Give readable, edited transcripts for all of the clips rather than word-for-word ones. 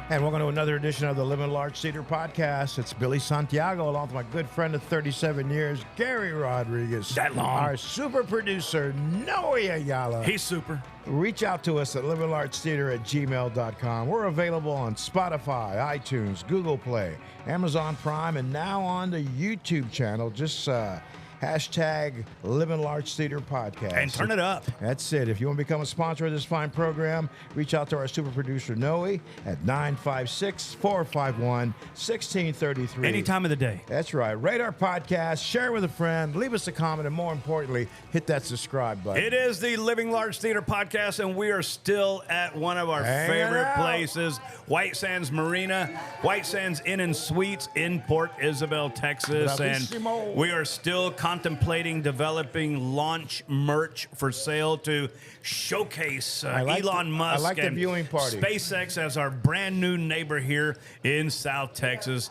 And welcome to another edition of the Living Large Theater Podcast. It's Billy Santiago, along with my good friend of 37 years, Gary Rodriguez. That long. Our super producer, Noe Ayala. He's super. Reach out to us at livingartstheater@gmail.com. We're available on Spotify, iTunes, Google Play, Amazon Prime, and now on the YouTube channel. Just hashtag Living Large Theater Podcast. And turn it up. That's it. If you want to become a sponsor of this fine program, reach out to our super producer, Noe, at 956-451-1633. Any time of the day. That's right. Rate our podcast, share with a friend, leave us a comment, and more importantly, hit that subscribe button. It is the Living Large Theater Podcast, and we are still at one of our favorite places, White Sands Marina, White Sands Inn and Suites in Port Isabel, Texas. Bravissimo. And we are still contemplating developing launch merch for sale to showcase Elon Musk the and viewing party. SpaceX as our brand new neighbor here in South Texas.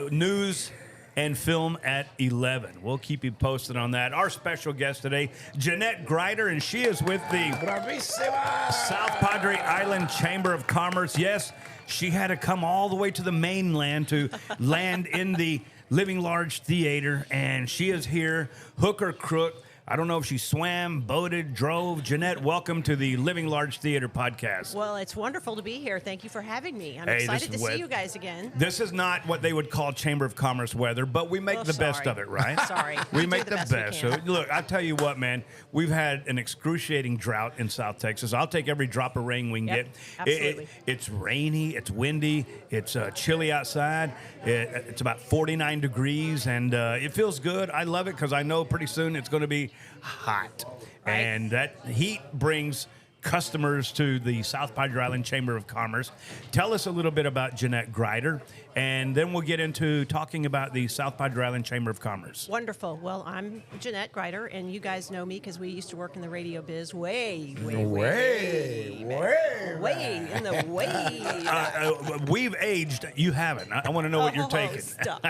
News and film at 11. We'll keep you posted on that. Our special guest today, Jeanette Grider, and she is with the Bravissima. South Padre Island Chamber of Commerce. Yes, she had to come all the way to the mainland to land in the Living Large Theater, and she is here, hook or crook. I don't know if she swam, boated, drove. Jeanette, welcome to the Living Large Theater Podcast. Well, it's wonderful to be here. Thank you for having me. I'm Hey, excited this to is see you guys again. This is not what they would call Chamber of Commerce weather, but we make the best of it, right? Sorry. We do make the best. we So, can. look, I tell you what, man, we've had an excruciating drought in South Texas. I'll take every drop of rain we can Yep, get. absolutely. It's rainy, it's windy, it's chilly outside. It's about 49 degrees, and it feels good. I love it because I know pretty soon it's going to be hot. Right. And that heat brings customers to the South Padre Island Chamber of Commerce. Tell us a little bit about Jeanette Grider, and then we'll get into talking about the South Padre Island Chamber of Commerce. Wonderful. Well, I'm Jeanette Grider, and you guys know me because we used to work in the radio biz way in the way. We've aged. You haven't. I want to know what you're taking. Stop.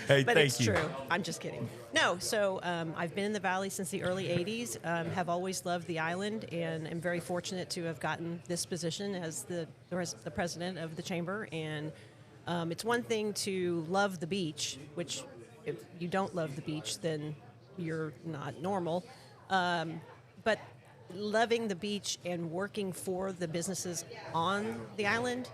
Hey, But thank it's you. true. I'm just kidding. No, so I've been in the Valley since the early 80s, have always loved the island, and am very fortunate to have gotten this position as the president of the chamber. And it's one thing to love the beach, which if you don't love the beach, then you're not normal. But loving the beach and working for the businesses on the island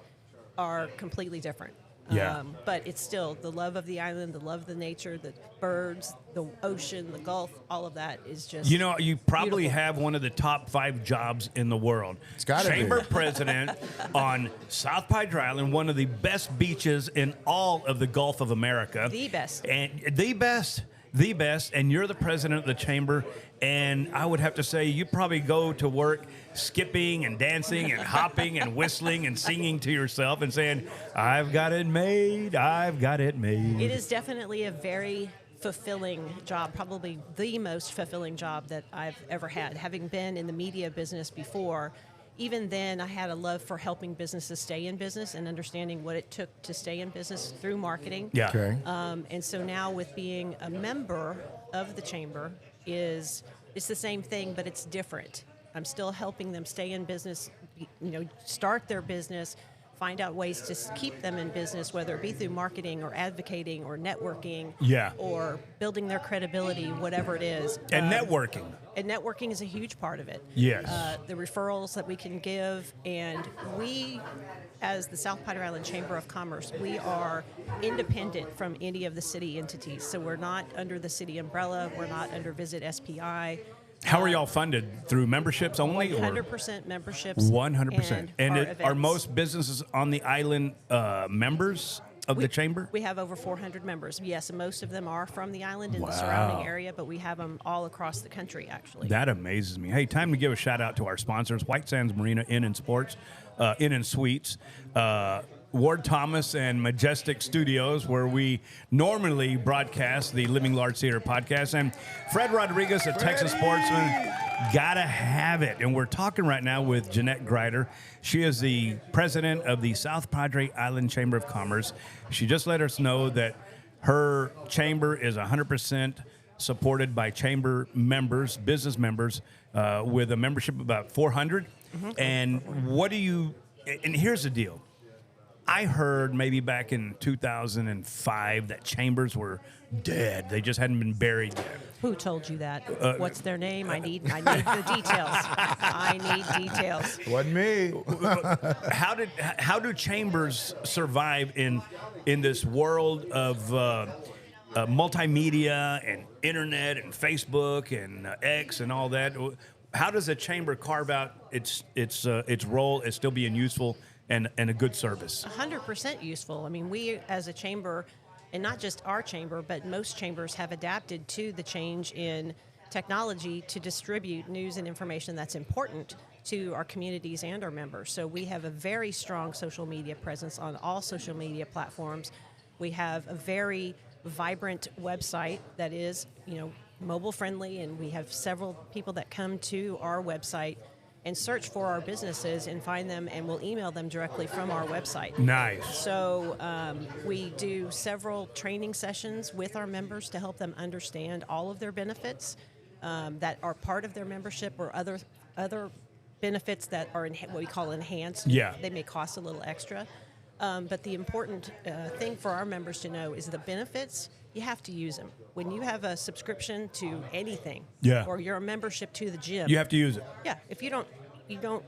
are completely different. Yeah. But it's still the love of the island, the love of the nature, the birds, the ocean, the Gulf, all of that is just You know, you probably beautiful. have one of the top 5 jobs in the world. It's gotta be. Chamber president on South Padre Island, one of the best beaches in all of the Gulf of America. The best. And the best, and you're the president of the chamber, and I would have to say you probably go to work skipping and dancing and hopping and whistling and singing to yourself and saying, I've got it made, I've got it made. It is definitely a very fulfilling job, probably the most fulfilling job that I've ever had. Having been in the media business before, even then I had a love for helping businesses stay in business and understanding what it took to stay in business through marketing. Yeah. Okay. And so now with being a member of the chamber it's the same thing, but it's different. I'm still helping them stay in business, start their business, find out ways to keep them in business, whether it be through marketing or advocating or networking, Yeah. or building their credibility, whatever it is. And networking. And networking is a huge part of it. Yes. The referrals that we can give, and we, as the South Padre Island Chamber of Commerce, we are independent from any of the city entities. So we're not under the city umbrella. We're not under Visit SPI. How are y'all funded? Through memberships only? 100% memberships. 100%. And our are events. most businesses on the island members of the chamber? We have over 400 members. Yes, and most of them are from the island and Wow. the surrounding area, but we have them all across the country, actually. That amazes me. Hey, time to give a shout out to our sponsors, White Sands Marina Inn and Suites, Ward Thomas and Majestic Studios, where we normally broadcast the Living Large Theater Podcast, and Fred Rodriguez at Texas Sportsman. Gotta have it. And we're talking right now with Jeanette Grider. She is the president of the South Padre Island Chamber of Commerce. She just let us know that her chamber is 100% supported by chamber members, business members, with a membership of about 400. And what do you and here's the deal. I heard maybe back in 2005 that chambers were dead. They just hadn't been buried yet. Who told you that? What's their name? I need the details. I need details. Wasn't me. How do chambers survive in this world of multimedia and internet and Facebook and X and all that? How does a chamber carve out its role as still being useful and a good service? 100% useful. I mean, we as a chamber, and not just our chamber, but most chambers have adapted to the change in technology to distribute news and information that's important to our communities and our members. So we have a very strong social media presence on all social media platforms. We have a very vibrant website that is, mobile friendly, and we have several people that come to our website and search for our businesses and find them, and we'll email them directly from our website. Nice. So we do several training sessions with our members to help them understand all of their benefits that are part of their membership, or other benefits that are what we call enhanced. Yeah. They may cost a little extra. But the important thing for our members to know is the benefits. You have to use them. When you have a subscription to anything, or you're a membership to the gym, You have to use it. yeah. If you don't.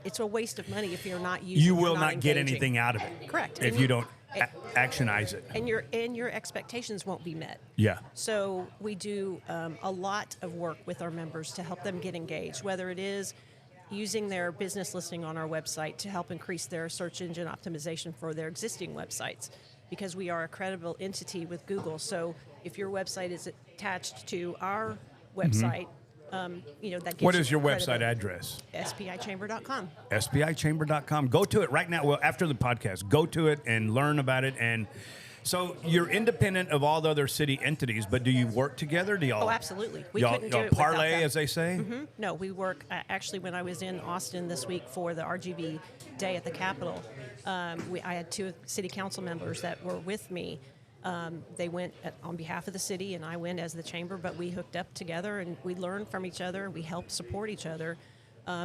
It's a waste of money if you're not using. You you're will not get engaging. anything out of it. Correct. If And you don't actionize it. And your expectations won't be met. Yeah. So we do a lot of work with our members to help them get engaged, whether it is using their business listing on our website to help increase their search engine optimization for their existing websites, because we are a credible entity with Google. So if your website is attached to our website, that gives What you is your website credibility. address? spichamber.com. spichamber.com. Go to it right now. Well, after the podcast, go to it and learn about it. And so you're independent of all the other city entities, but do you work together? Do y'all? Oh, absolutely. We y'all, couldn't do y'all it without parlay, them. as they say. Mm-hmm. No, we work. Actually, when I was in Austin this week for the RGB Day at the Capitol, I had 2 city council members that were with me. They went on behalf of the city, and I went as the chamber, but we hooked up together, and we learned from each other. We helped support each other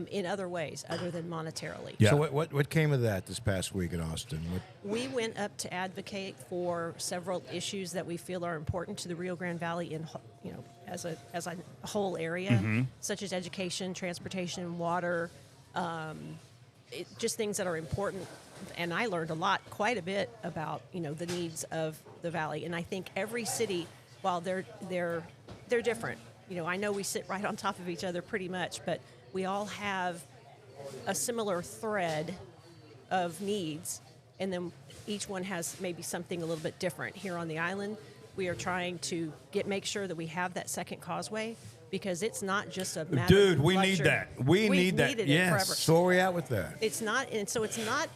in other ways other than monetarily. Yeah. So what came of that this past week in Austin? We went up to advocate for several issues that we feel are important to the Rio Grande Valley as a whole area, such as education, transportation, water, just things that are important. And I learned quite a bit about the needs of the valley. And I think every city, while they're different, I know we sit right on top of each other pretty much, but we all have a similar thread of needs, and then each one has maybe something a little bit different. Here on the island, we are trying to make sure that we have that second causeway, because it's not just a matter Dude, of we luxury. need that. We need that. Needed Yes. it forever. So where are we at with that? It's not, and so it's not,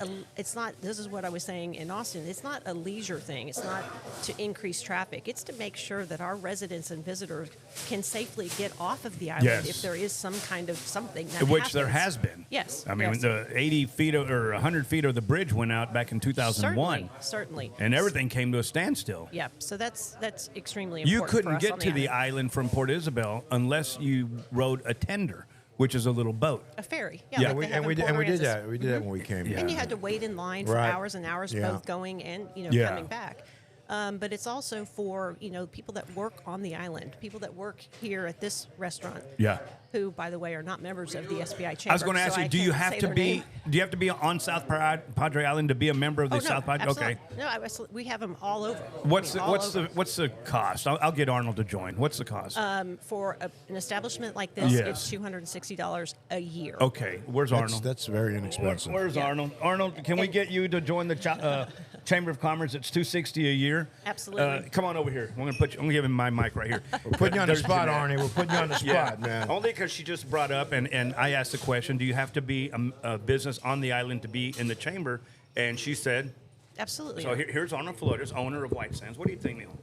this is what I was saying in Austin, it's not a leisure thing. It's not to increase traffic. It's to make sure that our residents and visitors can safely get off of the island Yes. if there is some kind of something that Which there happens. has been. Yes. I mean, yes. the 80 feet or 100 feet of the bridge went out back in 2001. Certainly. And everything came to a standstill. Yeah, so that's extremely You important for couldn't us get on to the island from Port Isabel unless you rode a tender, which is a little boat. A ferry. Yeah. Yeah, And like they have in we Port did Aransas. that. We did that when we came. Yeah. And you had to wait in line for Right. hours and hours, Yeah. both going and Yeah. coming back. But it's also for people that work on the island, people that work here at this restaurant. Yeah. Who, by the way, are not members of the SBI Chamber. I was going to ask so you, I do you can't have say to their be? name. Do you have to be on South Padre Island to be a member of the Oh, no, South Padre? absolutely. Okay. No, we have them all over. What's I mean, all what's over. the cost? I'll get Arnold to join. What's the cost? For an establishment like this? Yes. It's $260 a year. Okay, where's Arnold? That's very inexpensive. Where's Yeah. Arnold? Arnold, can we And- get you to join the Chamber of Commerce? It's $260 a year. Absolutely. Come on over here. I'm gonna give him my mic right here. We're putting you on the There's spot, Jeanette. Arnie. We're putting you on the spot, man. Only because she just brought up, and I asked the question: do you have to be a business on the island to be in the chamber? And she said, Absolutely. so here's Arnold Flores, owner of White Sands. What do you think, Neil?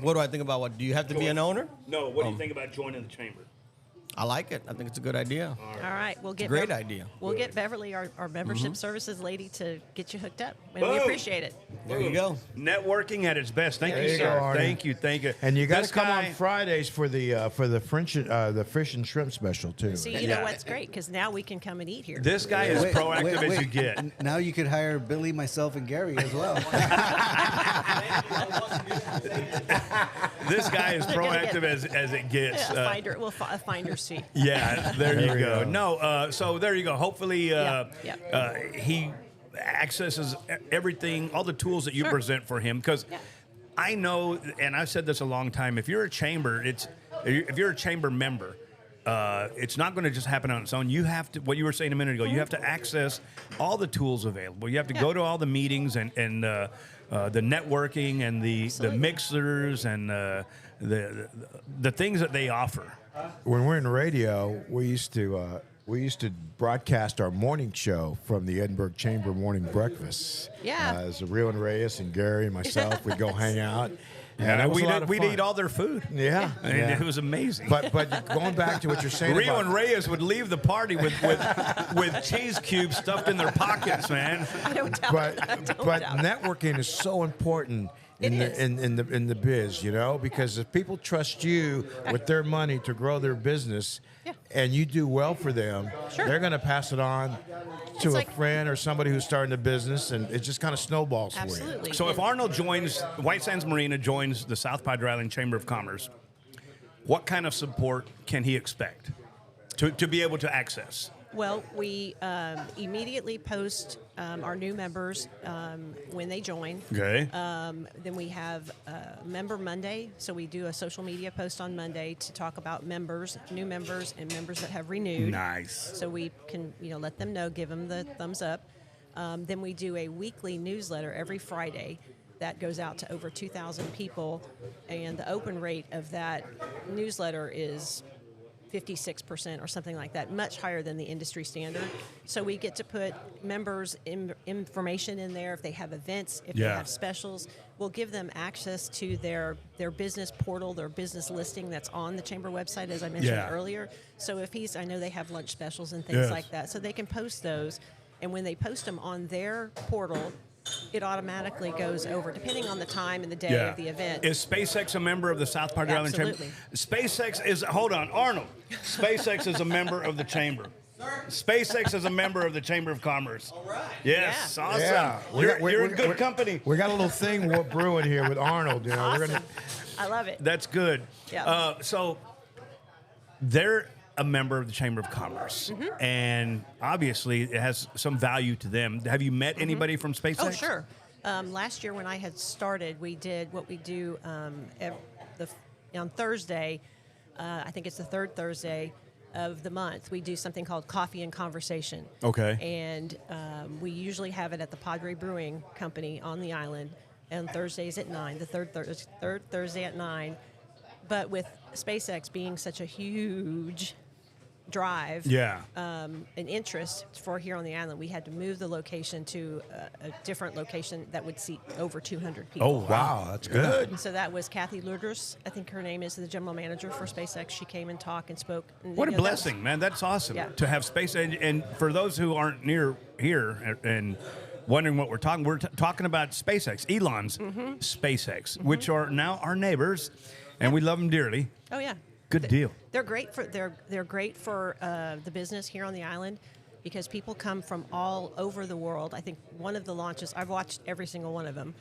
What do I think about what? Do you have to be an owner? No, what do you think about joining the chamber? I like it. I think it's a good idea. All right, we'll get great idea. We'll get Beverly, our membership services lady, to get you hooked up, and we Boom. appreciate it. There you go. Networking at its best. Thank There you, you sir. go, Arnie. Thank you. And you got to This come guy- on Fridays for the fish and shrimp special too. See, you know what's great, because now we can come and eat here. This guy is proactive as you get. Now you could hire Billy, myself, and Gary as well. This guy is They're gonna proactive as it gets. Yeah, a finder's fee. Yeah, there There you we go. go. No, so there you go. Hopefully, Yeah. he accesses everything, all the tools that you Sure. present for him. Because Yeah. I know, and I've said this a long time. If you're a chamber, if you're a chamber member, it's not going to just happen on its own. You have to, what you were saying a minute ago, you have to access all the tools available. You have to go to all the meetings and the networking and the Absolutely. mixers and the things that they offer. When we're in radio, we used to broadcast our morning show from the Edinburgh Chamber morning breakfast. Yeah. As Rio and Reyes and Gary and myself, we'd go hang out. And that was a lot of we'd fun. eat all their food. Yeah, And yeah. it was amazing. But going back to what you're saying Rio about and Reyes would leave the party with cheese cubes stuffed in their pockets, man. I don't doubt but it. I don't but doubt it. networking is so important in It the is. in the biz, you know, because if people trust you with their money to grow their business, Yeah. and you do well for them, Sure. they're going to pass it on to It's a like- friend or somebody who's starting a business, and it just kind of snowballs for you. Absolutely. So if And- Arnold joins, White Sands Marina joins the South Padre Island Chamber of Commerce, what kind of support can he expect to be able to access? Well, we immediately post our new members when they join. Okay. Then we have Member Monday, so we do a social media post on Monday to talk about members, new members, and members that have renewed. Nice. So we can, let them know, give them the thumbs up. Then we do a weekly newsletter every Friday that goes out to over 2,000 people, and the open rate of that newsletter is 56% or something like that, much higher than the industry standard. So we get to put members' information in there if they have events, if they Yeah. have specials. We'll give them access to their business portal, their business listing that's on the chamber website, as I mentioned Yeah. earlier. So if I know they have lunch specials and things Yes. like that, so they can post those. And when they post them on their portal, it automatically goes over, depending on the time and the day of the event. Is SpaceX a member of the South Padre Island Chamber? Absolutely. SpaceX is, hold on, Arnold. SpaceX is a member of the Chamber. SpaceX is a member of the Chamber of Commerce. All right. Yes, Yeah. awesome. Yeah. You're in good company. We got a little thing we're brewing here with Arnold. You know, we're Awesome. gonna. I love it. That's good. Yeah. So they're a member of the Chamber of Commerce, Mm-hmm. and obviously it has some value to them. Have you met anybody from SpaceX? Oh, sure. Last year when I had started, we did what we do on Thursday. I think it's the third Thursday of the month. We do something called Coffee and Conversation. Okay. And we usually have it at the Padre Brewing Company on the island on Thursdays at 9, the third Thursday at 9. But with SpaceX being such a huge drive, an interest for here on the island, we had to move the location to a different location that would seat over 200 people. Oh, Wow, that's good. And so that was Kathy Luders, I think her name is, the general manager for SpaceX. She came and talked and spoke. And, What a that was- blessing, man. That's awesome Yeah. to have space. And for those who aren't near here and wondering what we're talking about SpaceX, Elon's SpaceX, which are now our neighbors, and we love them dearly. Oh yeah, Good deal. They're great for the business here on the island because people come from all over the world. I think one of the launches, I've watched every single one of them.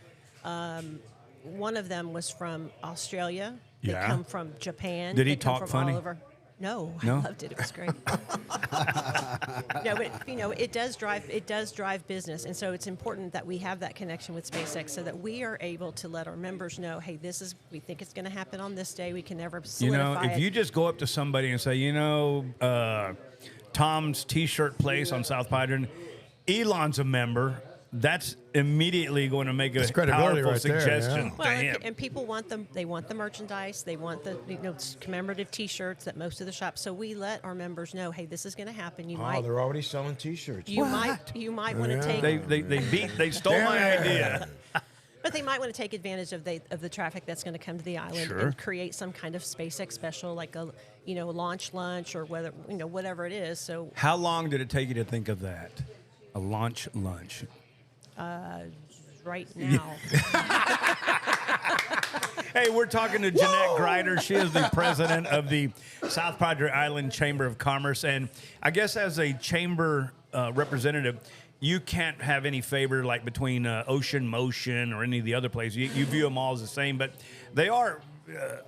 One of them was from Australia. They Yeah. come from Japan. Did he They come talk from funny? All over. No, No? I loved it. It was great. No, but it does drive business, and so it's important that we have that connection with SpaceX so that we are able to let our members know, hey, we think it's going to happen on this day. We can never solidify If it. you just go up to somebody and say, Tom's T-shirt place on South Padre, Elon's a member, that's immediately going to make a That's credibility powerful right there, suggestion. yeah. Well, Damn. and people want them. They want the merchandise. They want the commemorative T-shirts that most of the shops. So we let our members know, hey, this is going to happen. You Oh, might, they're already selling T-shirts. you might want to Yeah. take. They stole my Damn it. idea. But they might want to take advantage of the traffic that's going to come to the island Sure. and create some kind of SpaceX special, like a launch lunch or whatever it is. So How long did it take you to think of that? A launch lunch. right now, Hey, we're talking to Jeanette Greider. She is the president of the South Padre Island Chamber of Commerce. And I guess as a chamber representative, you can't have any favor like between Ocean Motion or any of the other places. You view them all as the same, but they are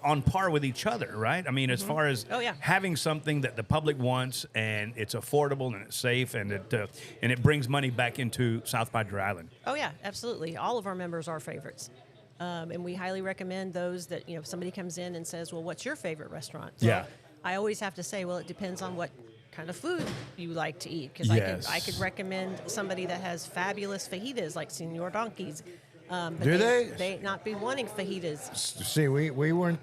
on par with each other, right? I mean, as far as having something that the public wants and it's affordable and it's safe and it brings money back into South Padre Island. oh yeah, absolutely. All of our members are favorites. And we highly recommend those that, if somebody comes in and says, well, what's your favorite restaurant? Well, Yeah. I always have to say, well, it depends on what kind of food you like to eat. Because Yes. I could recommend somebody that has fabulous fajitas like Senor Donkey's. But Do they? They not be wanting fajitas. See, we weren't.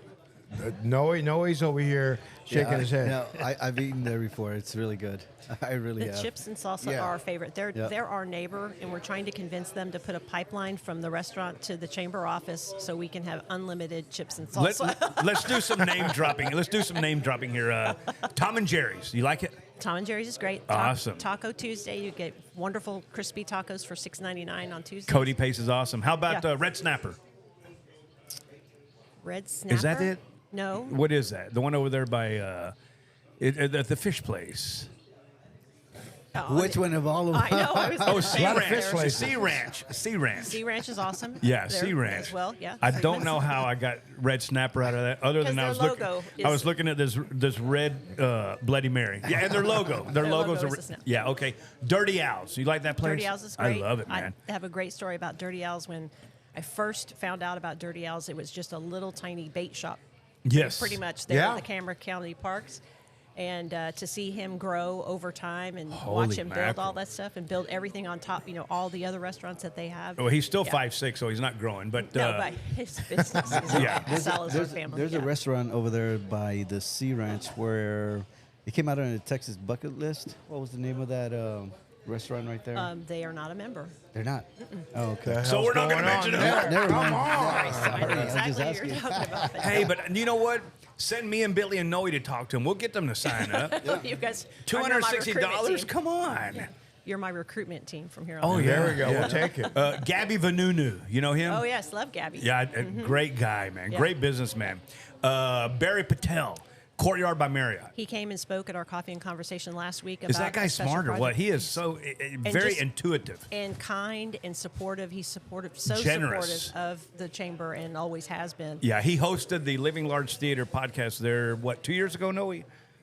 Noe's over here shaking his head. No, I've eaten there before. It's really good. I really The have. chips and salsa Yeah. are our favorite. They're Yeah. our neighbor, and we're trying to convince them to put a pipeline from the restaurant to the chamber office so we can have unlimited chips and salsa. Let's do some name dropping. Let's do some name dropping here. Tom and Jerry's. You like it? Tom and Jerry's is great. Awesome. Taco Tuesday, you get wonderful crispy tacos for $6.99 on Tuesday. Cody Pace is awesome. How about Yeah. Red Snapper? Red Snapper. Is that it? No. What is that? The one over there by at the fish place. Oh, Which one of all of I them? know. I was Oh, gonna Sea say lot of Ranch. fish there. places. Sea Ranch. Sea Ranch. Sea Ranch is awesome. Yeah, There Sea Ranch. as well. Yeah. I don't know how I got Red Snapper out of that, other than I Because was their looking. logo I is- was looking at this red Bloody Mary. Yeah, and their logo. Their logos logo are. is a snap. Yeah, okay. Dirty Owls. You like that place? Dirty Owls is great. I love it, man. I have a great story about Dirty Owls. When I first found out about Dirty Owls, it was just a little tiny bait shop. Yes. Pretty much there Yeah. at the Cameron County Parks. And to see him grow over time and Holy watch him build mackerel. all that stuff and build everything on top, all the other restaurants that they have. Well, he's still Yeah. 5'6", so he's not growing. But No, but his business is Yeah. the Salazar family. There's yeah. a restaurant over there by the Sea Ranch where it came out on the Texas bucket list. What was the name of that restaurant right there? They are not a member. They're not. Oh, okay. The So hell's we're not gonna going mention on it. there? Never Come mind. on. I know I'm just exactly what asking. you're talking about. but hey, but you know what? Send me and Billy and Noe to talk to him. We'll get them to sign up. you guys $260. are my recruitment team. Come on. You're my recruitment team from here on. Oh, out. yeah. There we go. Yeah. We'll take it. Gabby Vanunu. You know him? Oh yes, love Gabby. Yeah, great guy, man. Yeah. Great businessman. Barry Patel, Courtyard by Marriott. He came and spoke at our coffee and conversation last week about Is that guy a special smart or what? project. He is so very just- intuitive. And kind and supportive. He's supportive, so Generous. supportive of the chamber, and always has been. Yeah, he hosted the Living Large Theater podcast there, 2 years ago, Noe?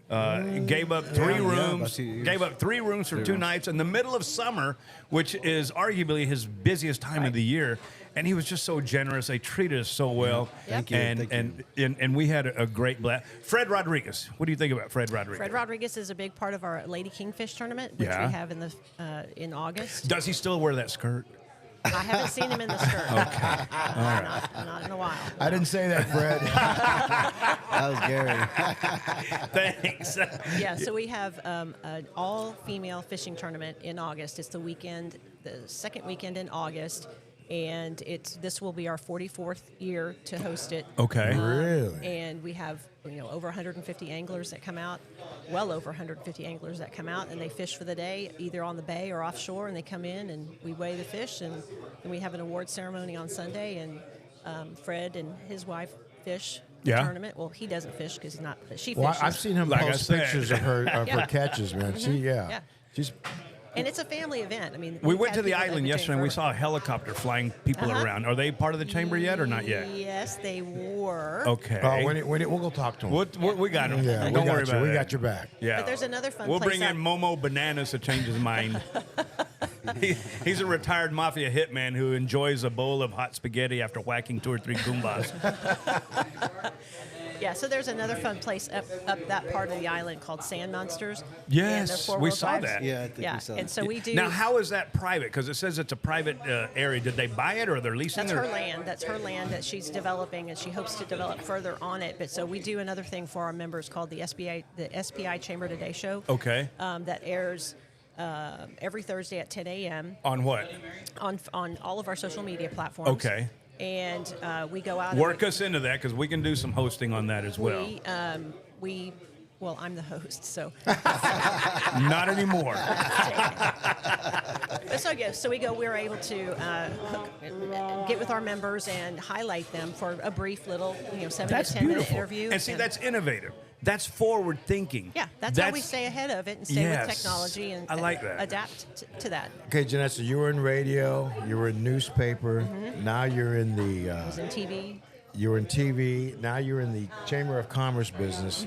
Gave up three Yeah, rooms. about 2 years. Gave up 3 rooms for 2 nights in the middle of summer, which is arguably his busiest time of the year. And he was just so generous. They treated us so well. Thank you. And, Thank and we had a great blast. Fred Rodriguez. What do you think about Fred Rodriguez? Fred Rodriguez is a big part of our Lady Kingfish tournament, which Yeah. we have in August. Does he still wear that skirt? I haven't seen him in the skirt. Okay. Not in a while. I didn't say that, Fred. That was Gary. Thanks. Yeah, so we have an all-female fishing tournament in August. It's the second weekend in August, and this will be our 44th year to host it. Okay. Really? And we have over 150 anglers that come out, well over 150 anglers that come out, and they fish for the day, either on the bay or offshore, and they come in and we weigh the fish, and then we have an award ceremony on Sunday, and Fred and his wife fish the Yeah. tournament. Well, he doesn't fish because he's not. She Well, fishes. I've seen him Like I post said. pictures of her Yeah. catches, man. See, yeah. Yeah. She's And it's a family event. I mean, We we've went had to the people that have island been yesterday and we doing saw a helicopter flying people Uh-huh. around. Are they part of the chamber yet or not yet? Yes, they were. Okay. we'll go talk to him. We got him. Yeah, Don't we worry got you. about We it. got your back. Yeah. But there's another fun We'll place bring in out- Momo Bananas to change his mind. He's a retired mafia hitman who enjoys a bowl of hot spaghetti after whacking 2 or 3 Goombas. Yeah, so there's another fun place up that part of the island called Sand Monsters. And Yes, they're we four-wheel saw drives. that. Yeah, I think Yeah, we saw and that. so we do. Now, how is that private? Because it says it's a private area. Did they buy it or they're leasing That's it? her land. That's her land that she's developing, and she hopes to develop further on it. But so we do another thing for our members called the SPI Chamber Today Show. Okay. That airs every Thursday at 10 a.m. On what? on all of our social media platforms. Okay. and we go out. Work us into that because we can do some hosting on that as well. Well, I'm the host, so. Not anymore. So we're able to get with our members and highlight them for a brief little, 7 That's to 10 minute beautiful. interview. And see, that's innovative. That's forward thinking. Yeah, that's how we stay ahead of it and stay Yes. with technology and I like that. adapt to that. Okay, Jeanette, so you were in radio, you were in newspaper, now you're in the... I was in TV. You were in TV, now you're in the Chamber of Commerce business.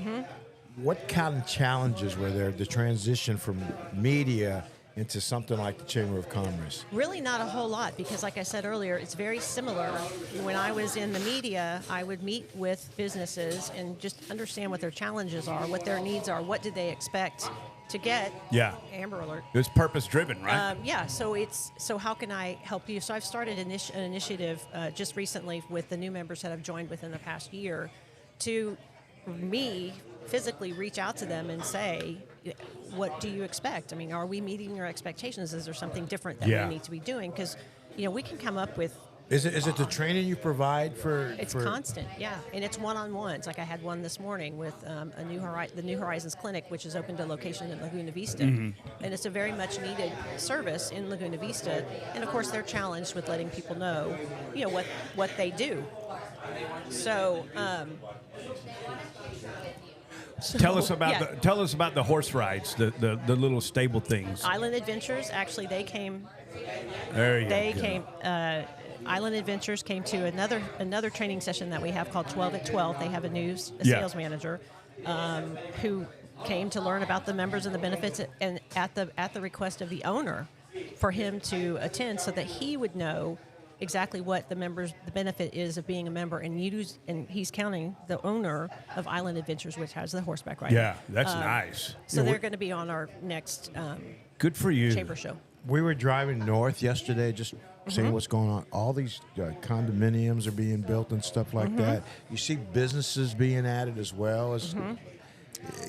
What kind of challenges were there to transition from media into something like the Chamber of Commerce? Really not a whole lot because, like I said earlier, it's very similar. When I was in the media, I would meet with businesses and just understand what their challenges are, what their needs are, what do they expect to get. Yeah. Amber Alert. It's purpose driven, right? So how can I help you? So I've started an initiative just recently with the new members that have joined within the past year to physically reach out to them and say, what do you expect? I mean, are we meeting your expectations? Is there something different that we need to be doing? Because, we can come up with... Is it the training you provide for... It's constant, yeah. And it's one-on-ones. Like I had one this morning with the New Horizons Clinic, which is opened a location in Laguna Vista. And it's a very much needed service in Laguna Vista. And, of course, they're challenged with letting people know, what they do. So... Tell us about the horse rides, the little stable things. Island Adventures, actually, they came. There you They go. came. Island Adventures came to another training session that we have called 12 at 12. They have a sales manager who came to learn about the members and the benefits, and at the request of the owner, for him to attend so that he would know exactly what the benefit is of being a member, and he's counting the owner of Island Adventures, which has the horseback riding. Yeah, that's nice. So they're going to be on our next Good for you. chamber show. We were driving north yesterday, just seeing what's going on. All these condominiums are being built and stuff like that. You see businesses being added as well as...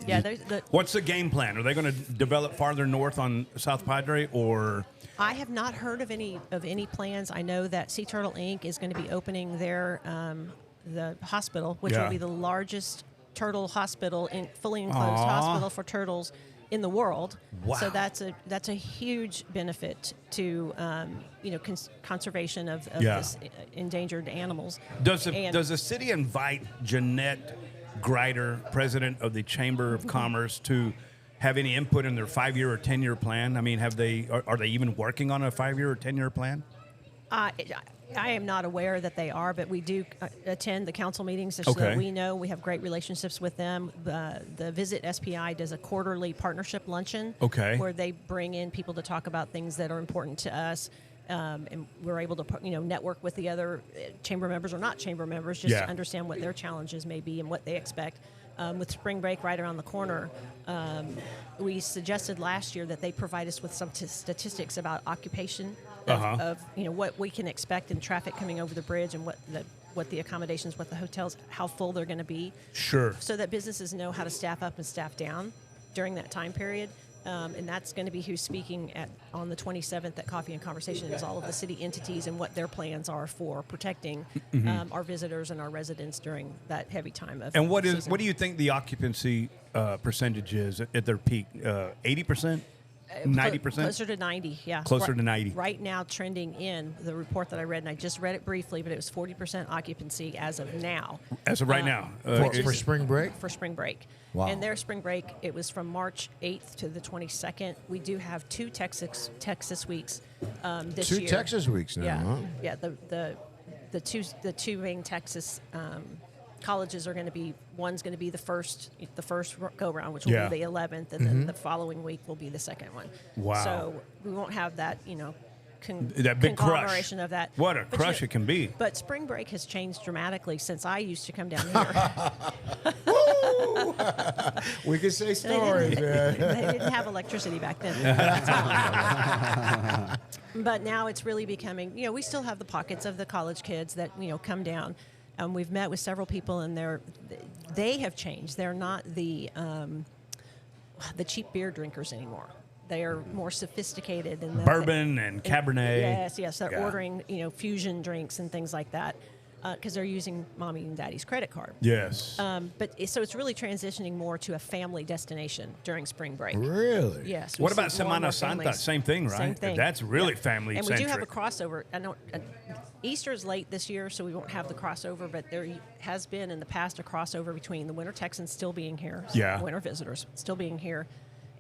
Yeah, What's the game plan? Are they going to develop farther north on South Padre, or... I have not heard of any plans. I know that Sea Turtle Inc. is going to be opening their the hospital, which will be the largest turtle hospital, fully enclosed hospital for turtles in the world. Wow. So that's a huge benefit to conservation of this endangered animals. Does the city invite Jeanette Greider, president of the Chamber of Commerce, to have any input in their 5-year or 10-year plan? I mean, are they even working on a 5-year or 10-year plan? I am not aware that they are, but we do attend the council meetings so that we know. We have great relationships with them. The Visit SPI does a quarterly partnership luncheon where they bring in people to talk about things that are important to us. And we're able to, network with the other chamber members or not chamber members just to understand what their challenges may be and what they expect. With spring break right around the corner, we suggested last year that they provide us with some statistics about occupation of what we can expect in traffic coming over the bridge and what the accommodations, what the hotels, how full they're going to be. Sure. So that businesses know how to staff up and staff down during that time period. And that's going to be who's speaking on the 27th at Coffee and Conversation, is all of the city entities and what their plans are for protecting our visitors and our residents during that heavy time of And what season. do you think the occupancy percentage is at their peak? 80%? 90%? Closer to 90, yeah. Closer to 90. Right now, trending in the report that I read, and I just read it briefly, but it was 40% occupancy as of now. As of right now. For spring break? For spring break. Wow. And their spring break, it was from March 8th to the 22nd. We do have 2 Texas weeks this year. 2 Texas weeks now, Yeah, huh? yeah. The two main Texas colleges are going to be, one's going to be the first go round, which will be the 11th, and then the following week will be the second one. Wow. So we won't have that, that big crush. conglomeration of that. What a crush it can be. But spring break has changed dramatically since I used to come down here. We could say stories, man. They didn't have electricity back then. But now it's really becoming, we still have the pockets of the college kids that, come down. We've met with several people, and they have changed. They're not the cheap beer drinkers anymore. they are more sophisticated in Bourbon and Cabernet. Yes. They're Yeah. ordering, fusion drinks and things like that because they're using mommy and daddy's credit card. Yes. So it's really transitioning more to a family destination during spring break. Really? Yes. we What see about more and Semana more Santa? families. Same thing, right? Same thing. That's really Yeah. family And we do centric. have a crossover. I don't. Easter's late this year, so we won't have the crossover. But there has been in the past a crossover between the Winter Texans still being here, Yeah. winter visitors still being here,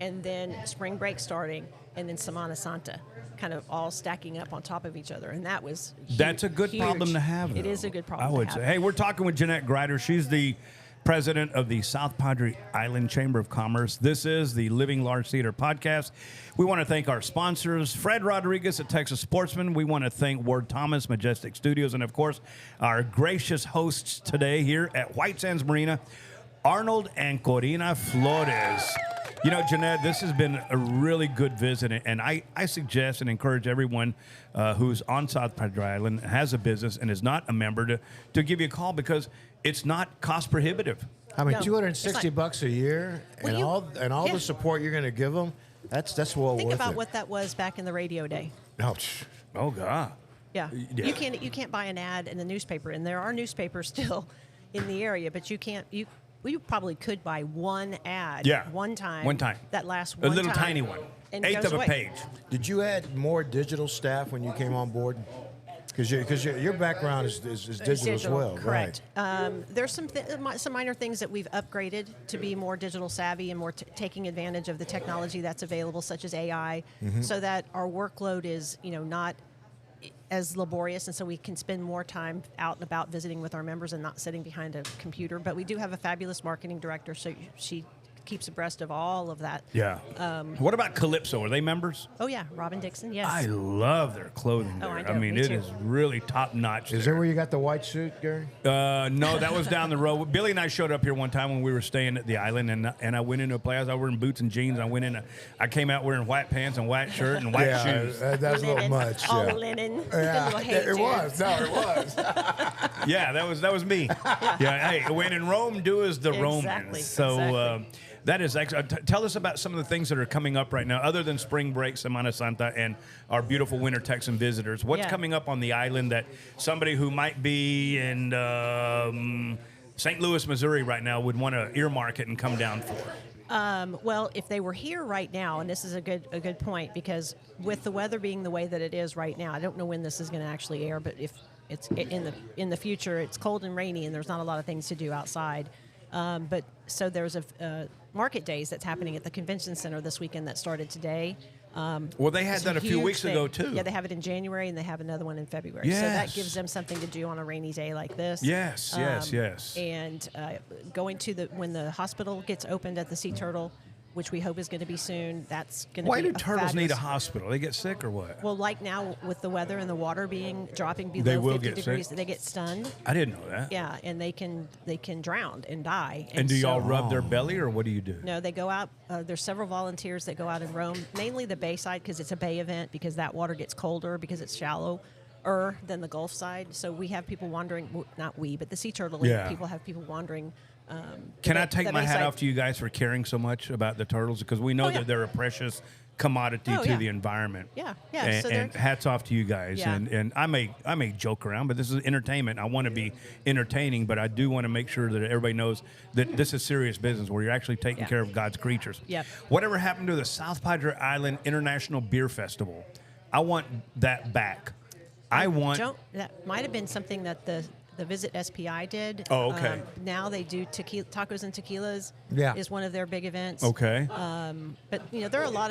and then spring break starting, and then Semana Santa, kind of all stacking up on top of each other, and that was That's a good huge. problem to have. It though. is a good problem. I would to say. have. Hey, we're talking with Jeanette Grider. She's the president of the South Padre Island Chamber of Commerce. This is the Living Large Theater podcast. We want to thank our sponsors, Fred Rodriguez at Texas Sportsman. We want to thank Ward Thomas, Majestic Studios, and of course, our gracious hosts today here at White Sands Marina, Arnold and Corina Flores. Jeanette, this has been a really good visit, and I suggest and encourage everyone who's on South Padre Island, has a business, and is not a member to give you a call because it's not cost prohibitive. I mean, No, $260 it's not. bucks a year, Well, and all yeah. the support you're going to give them. That's well Think worth about it. what that was back in the radio day. Ouch. Oh, God. Yeah. Yeah. You can't buy an ad in the newspaper, and there are newspapers still in the area, but you can't. You probably could buy one ad. Yeah. One time. One time. That lasts A one little time, tiny one. and it Eighth goes of a away. page. Did you add more digital staff when you came on board? Because your background is digital as well, Correct. right? There's some minor things that we've upgraded to be more digital savvy and more taking advantage of the technology that's available, such as AI, so that our workload is not as laborious, and so we can spend more time out and about visiting with our members and not sitting behind a computer. But we do have a fabulous marketing director, so she keeps abreast of all of that. Yeah. What about Calypso? Are they members? Oh yeah, Robin Dixon. Yes. I love their clothing Oh, there. I I know, mean, me it too. is really top notch. Is that where you got the white suit, Gary? No, that was down the road. Billy and I showed up here one time when we were staying at the island, and I went into a place. I was wearing boots and jeans. I came out wearing white pants and white shirt and white shoes. That's a little Linen, much. all yeah. linen. Yeah, Little hay it was. jams. No, it was. Yeah, that was me. Yeah. Hey, when in Rome, do as the Romans. Exactly, So. exactly. That is excellent. Tell us about some of the things that are coming up right now, other than spring break, Semana Santa, and our beautiful winter Texan visitors. What's Yeah. coming up on the island that somebody who might be in St. Louis, Missouri right now would want to earmark it and come down for? Well, if they were here right now, and this is a good point, because with the weather being the way that it is right now, I don't know when this is going to actually air, but if it's in the future, it's cold and rainy, and there's not a lot of things to do outside. But so there's a market days that's happening at the convention center this weekend that started today. Well, they had It's that a few huge weeks ago, thing. too. Yeah, they have it in January, and they have another one in February. So that Yes. gives them something to do on a rainy day like this. Yes, yes. And going to when the hospital gets opened at the Sea Turtle, which we hope is going to be soon, that's going to Why be do turtles need a fabulous- hospital? They get sick or what? Well, like now with the weather and the water dropping below They will 50 get degrees, sick? they get stunned. I didn't know that. Yeah, and they can drown and die. And do y'all so- rub their belly, or what do you do? No, they go out. There's several volunteers that go out and roam, mainly the bay side because it's a bay event, because that water gets colder because it's shallower than the Gulf side. So we have people wandering, well, not we, but the Sea Turtle Yeah. people have people wandering. Can I take my hat bayside. off to you guys for caring so much about the turtles? Because we know Oh, yeah. that they're a precious commodity Oh, to yeah. the environment. Yeah, yeah, And, so they're- and hats off to you guys. Yeah. And I may joke around, but this is entertainment. I want to be entertaining, but I do want to make sure that everybody knows that this is serious business where you're actually taking Yeah. care of God's creatures. Yep. Whatever happened to the South Padre Island International Beer Festival? I want that back. That might have been something that the Visit SPI did. Oh, okay. Now they do tacos and tequilas. Yeah. Is one of their big events. Okay. But there are a lot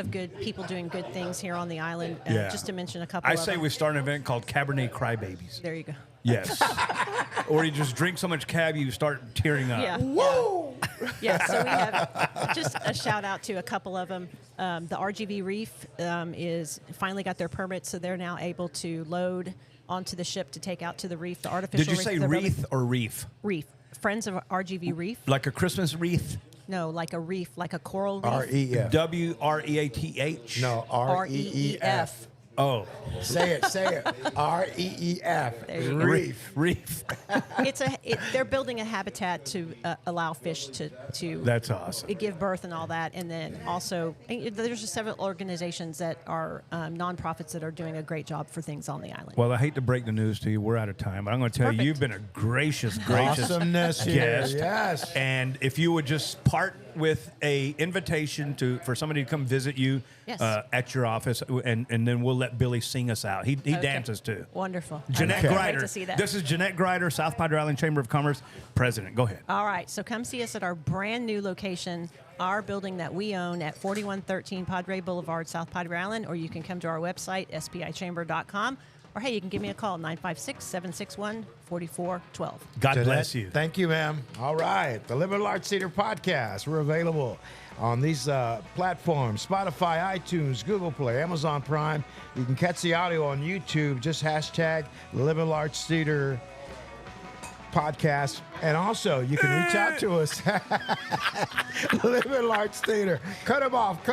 of good people doing good things here on the island. Yeah. Just to mention a couple. I of say them. we start an event called Cabernet Crybabies. There you go. Yes. Or you just drink so much cab you start tearing up. Yeah. Whoa. Yeah. So we have just a shout out to a couple of them. The RGV Reef is finally got their permit, so they're now able to load onto the ship to take out to the reef. The artificial. Did you reef, say the wreath or reef? Reef. Friends of RGV Reef. Like a Christmas wreath? No, like a reef, like a coral reef. R-E-F. WREATH? No, R-E-E-F. Oh, Say it. R-E-E-F. There you go. Reef. reef. They're building a habitat to allow fish to That's awesome. give birth and all that, and then also there's just several organizations that are nonprofits that are doing a great job for things on the island. Well, I hate to break the news to you. We're out of time, but I'm going to tell you, Perfect. you've been a gracious Awesomeness here. guest. Yes. And if you would just part with a invitation for somebody to come visit you Yes. at your office, and then we'll let Billy sing us out. He Okay. dances too. Wonderful. Jeanette I can't wait Grider. to see that. This is Jeanette Grider, South Padre Island Chamber of Commerce president. Go ahead. All right, so come see us at our brand new location, our building that we own at 4113 Padre Boulevard, South Padre Island, or you can come to our website, spichamber.com, or hey, you can give me a call, 956-761-4412. God Jeanette, bless you. Thank you, ma'am. All right. The Live and Large Cedar podcast. We're available on these platforms: Spotify, iTunes, Google Play, Amazon Prime. You can catch the audio on YouTube. Just hashtag Live and Large Cedar podcast. And also, you can reach out to us. Live and Large Cedar. Cut them off.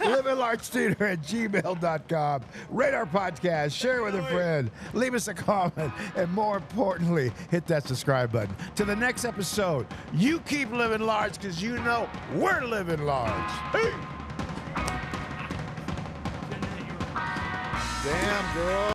Live and Large Cedar at gmail.com. Rate our podcast. Share it with a friend. Leave us a comment. And more importantly, hit that subscribe button. To the next episode, you keep living large because you know we're living large. Hey. Damn, girl.